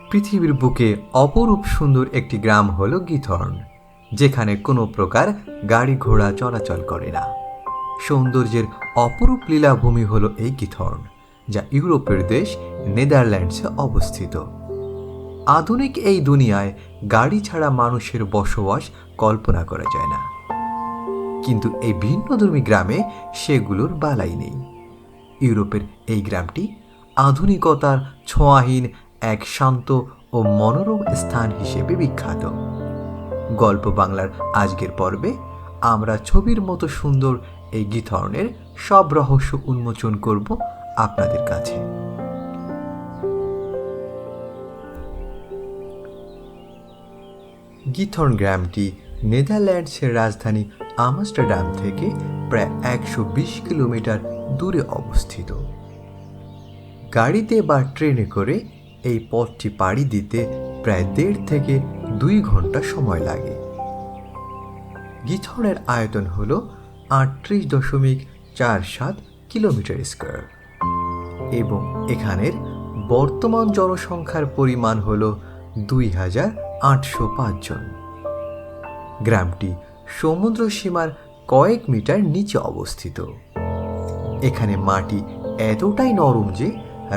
পৃথিবীর বুকে অপরূপ সুন্দর একটি গ্রাম হল গিথর্ন, যেখানে কোনো প্রকার গাড়ি ঘোড়া চলাচল করে না। সৌন্দর্যের অপরূপ লীলাভূমি হল এই গিথর্ন, যা ইউরোপের দেশ নেদারল্যান্ডসে অবস্থিত। আধুনিক এই দুনিয়ায় গাড়ি ছাড়া মানুষের বসবাস কল্পনা করা যায় না, কিন্তু এই ভিন্নধর্মী গ্রামে সেগুলোর বালাই নেই। ইউরোপের এই গ্রামটি আধুনিকতার ছোঁয়াহীন এক শান্ত ও মনোরম স্থান হিসেবে বিখ্যাত। গল্প বাংলার আজকের পর্বে আমরা ছবির মতো সুন্দর এই গিথর্নের সব রহস্য উন্মোচন করব আপনাদের কাছে। গিথর্ন গ্রামটি নেদারল্যান্ডসের রাজধানী আমস্টারডাম থেকে প্রায় 120 কিলোমিটার দূরে অবস্থিত। গাড়িতে বা ট্রেনে করে এই পথটি পাড়ি দিতে প্রায় 1.5 থেকে 2 ঘন্টা সময় লাগে। গিথর্নের আয়তন হল 38.47 কিলোমিটার স্কয়ার এবং এখানের বর্তমান জনসংখ্যার পরিমাণ হল 2805 জন। গ্রামটি সমুদ্র সীমার কয়েক মিটার নিচে অবস্থিত। এখানে মাটি এতটাই নরম যে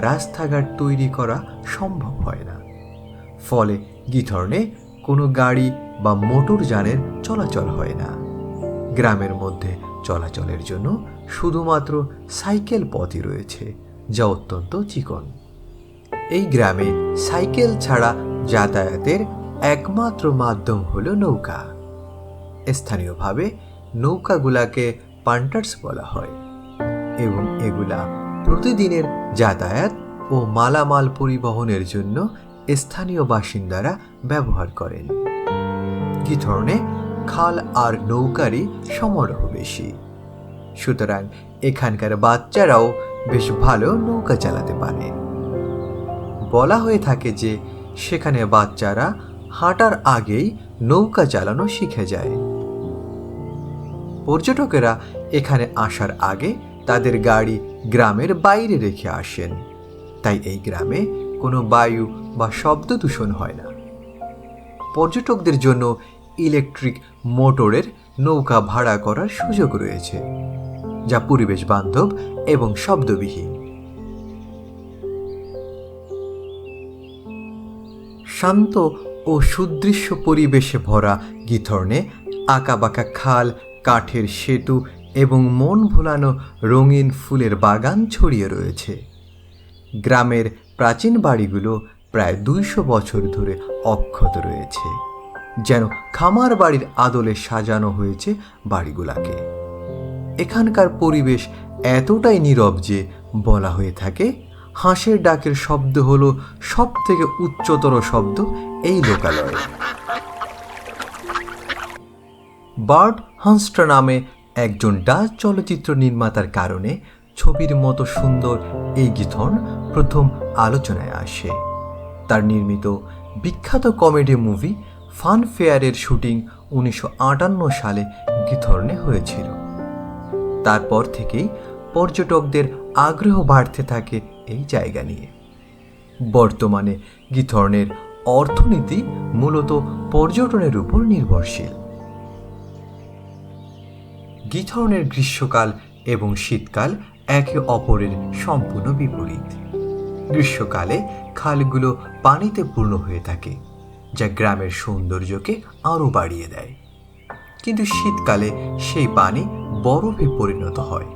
রাস্তাঘাট তৈরি করা সম্ভব হয় না, ফলে গিথর্নে কোনো গাড়ি বা মোটর যানের চলাচল হয় না। গ্রামের মধ্যে চলাচলের জন্য শুধুমাত্র সাইকেল পথই রয়েছে, যা অত্যন্ত চিকন। এই গ্রামে সাইকেল ছাড়া যাতায়াতের একমাত্র মাধ্যম হল নৌকা। স্থানীয়ভাবে নৌকাগুলাকে পান্টার্স বলা হয় এবং এগুলা প্রতিদিনের যাতায়াত ও মালামাল পরিবহনের জন্য স্থানীয় বাসিন্দারা ব্যবহার করেন। গিথর্নে খাল আর নৌকারই সমারোহ বেশি, সুতরাং এখানকার বাচ্চারাও বেশ ভালো নৌকা চালাতে পারে। বলা হয়ে থাকে যে সেখানে বাচ্চারা হাঁটার আগেই নৌকা চালানো শিখে যায়। পর্যটকেরা এখানে আসার আগে তাদের গাড়ি গ্রামের বাইরে রেখে আসেন, তাই এই গ্রামে কোনো বায়ু বা শব্দ দূষণ হয় না। পর্যটকদের জন্য ইলেকট্রিক মোটরের নৌকা ভাড়া করার সুযোগ রয়েছে, যা পরিবেশ বান্ধব এবং শব্দবিহীন। শান্ত ও সুদৃশ্য পরিবেশে ভরা গিথর্নে আঁকাবাঁকা খাল, কাঠের সেতু এবং মন ভোলানো রঙিন ফুলের বাগান ছড়িয়ে রয়েছে। গ্রামের প্রাচীন বাড়িগুলো প্রায় 200 বছর ধরে অক্ষত রয়েছে, যেন খামার বাড়ির আদলে সাজানো হয়েছে বাড়িগুলাকে। এখানকার পরিবেশ এতটাই নীরব যে বলা হয়ে থাকে হাঁসের ডাকের শব্দ হলো সব থেকে উচ্চতর শব্দ এই লোকালয়ে। বার্ট হান্সট্রা নামে একজন ডাচ চলচ্চিত্র নির্মাতার কারণে ছবির মতো সুন্দর এই গিথর্ন প্রথম আলোচনায় আসে। তার নির্মিত বিখ্যাত কমেডি মুভি ফান ফেয়ারের শুটিং 1958 সালে গিথর্নে হয়েছিল। তারপর থেকেই পর্যটকদের আগ্রহ বাড়তে থাকে এই জায়গা নিয়ে। বর্তমানে গিথর্নের অর্থনীতি মূলত পর্যটনের উপর নির্ভরশীল। গিথর্নের গ্রীষ্মকাল এবং শীতকাল একে অপরের সম্পূর্ণ বিপরীত। গ্রীষ্মকালে খালগুলো পানিতে পূর্ণ হয়ে থাকে, যা গ্রামের সৌন্দর্যকে আরও বাড়িয়ে দেয়, কিন্তু শীতকালে সেই পানি বরফে পরিণত হয়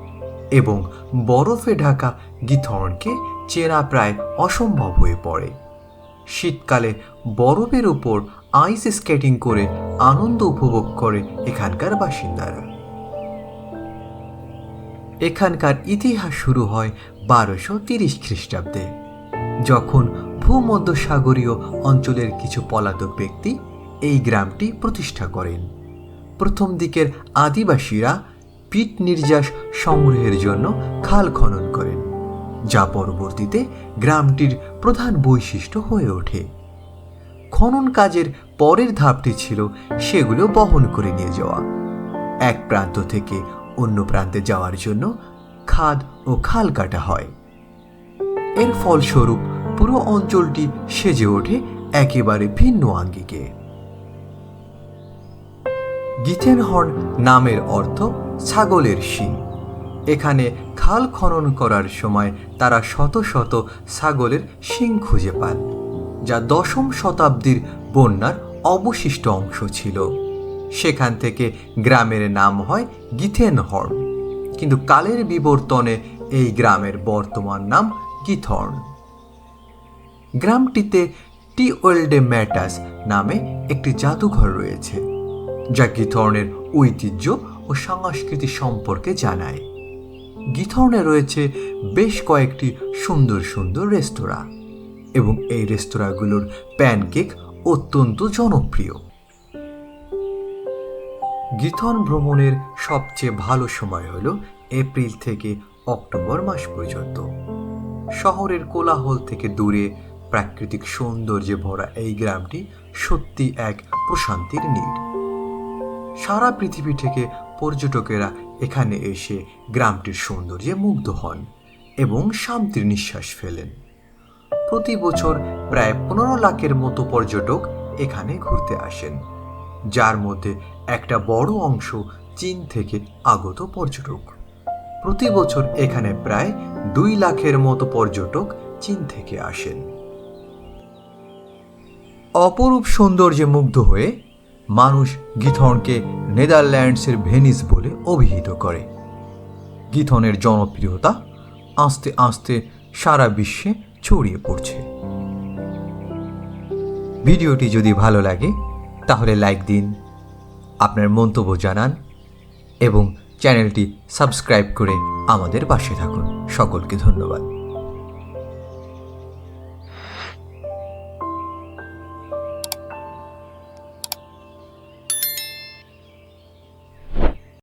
এবং বরফে ঢাকা গিথর্নকে চেনা প্রায় অসম্ভব হয়ে পড়ে। শীতকালে বরফের উপর আইস স্কেটিং করে আনন্দ উপভোগ করে এখানকার বাসিন্দারা। এখানকার ইতিহাস শুরু হয় 1230 খ্রিস্টাব্দে, যখন ভূমধ্যসাগরীয় অঞ্চলের কিছু পলাতক ব্যক্তি এই গ্রামটি প্রতিষ্ঠা করেন। প্রথম দিকের আদিবাসীরা পিট নির্যাস সংগ্রহের জন্য খাল খনন করেন, যা পরবর্তীতে গ্রামটির প্রধান বৈশিষ্ট্য হয়ে ওঠে। খনন কাজের পরের ধাপটি ছিল সেগুলো বহন করে নিয়ে যাওয়া। এক প্রান্ত থেকে অন্য প্রান্তে যাওয়ার জন্য খাদ ও খাল কাটা হয়। এর ফলস্বরূপ পুরো অঞ্চলটি সেজে ওঠে একেবারে ভিন্ন আঙ্গিকে। গিথেনহর্ন নামের অর্থ ছাগলের শিং। এখানে খাল খনন করার সময় তারা শত শত ছাগলের শিং খুঁজে পান, যা 10ম শতাব্দীর বন্যার অবশিষ্ট অংশ ছিল। সেখান থেকে গ্রামের নাম হয় গিথেনহর্ন, কিন্তু কালের বিবর্তনে এই গ্রামের বর্তমান নাম গিথর্ন। গ্রামটিতে টিওয়েলডে ম্যাটাস নামে একটি জাদুঘর রয়েছে, যা গিথর্নের ঐতিহ্য ও সংস্কৃতি সম্পর্কে জানায়। গিথর্নে রয়েছে বেশ কয়েকটি সুন্দর সুন্দর রেস্তোরাঁ, এবং এই রেস্তোরাঁগুলোর প্যানকেক অত্যন্ত জনপ্রিয়। গিথর্ন ভ্রমণের সবচেয়ে ভালো সময় হলো এপ্রিল থেকে অক্টোবর মাস পর্যন্ত। শহরের কোলাহল থেকে দূরে প্রাকৃতিক সৌন্দর্যে ভরা এই গ্রামটি সত্যি এক প্রশান্তির নীড়। সারা পৃথিবী থেকে পর্যটকেরা এখানে এসে গ্রামটির সৌন্দর্যে মুগ্ধ হন এবং শান্তির নিঃশ্বাস ফেলেন। প্রতি বছর প্রায় 15 লাখের মতো পর্যটক এখানে ঘুরতে আসেন, যার মধ্যে একটা বড় অংশ চীন থেকে আগত পর্যটক। প্রতি বছর এখানে প্রায় 2 লাখের মতো পর্যটক চীন থেকে আসেন। অপরূপ সৌন্দর্যে মুগ্ধ হয়ে মানুষ গিথর্নকে নেদারল্যান্ডসের ভেনিস বলে অভিহিত করে। গিথর্নের জনপ্রিয়তা আস্তে আস্তে সারা বিশ্বে ছড়িয়ে পড়ছে। ভিডিওটি যদি ভালো লাগে তাহলে লাইক দিন, আপনার মন্তব্য জানান এবং চ্যানেলটি সাবস্ক্রাইব করে আমাদের পাশে থাকুন। সকলকে ধন্যবাদ।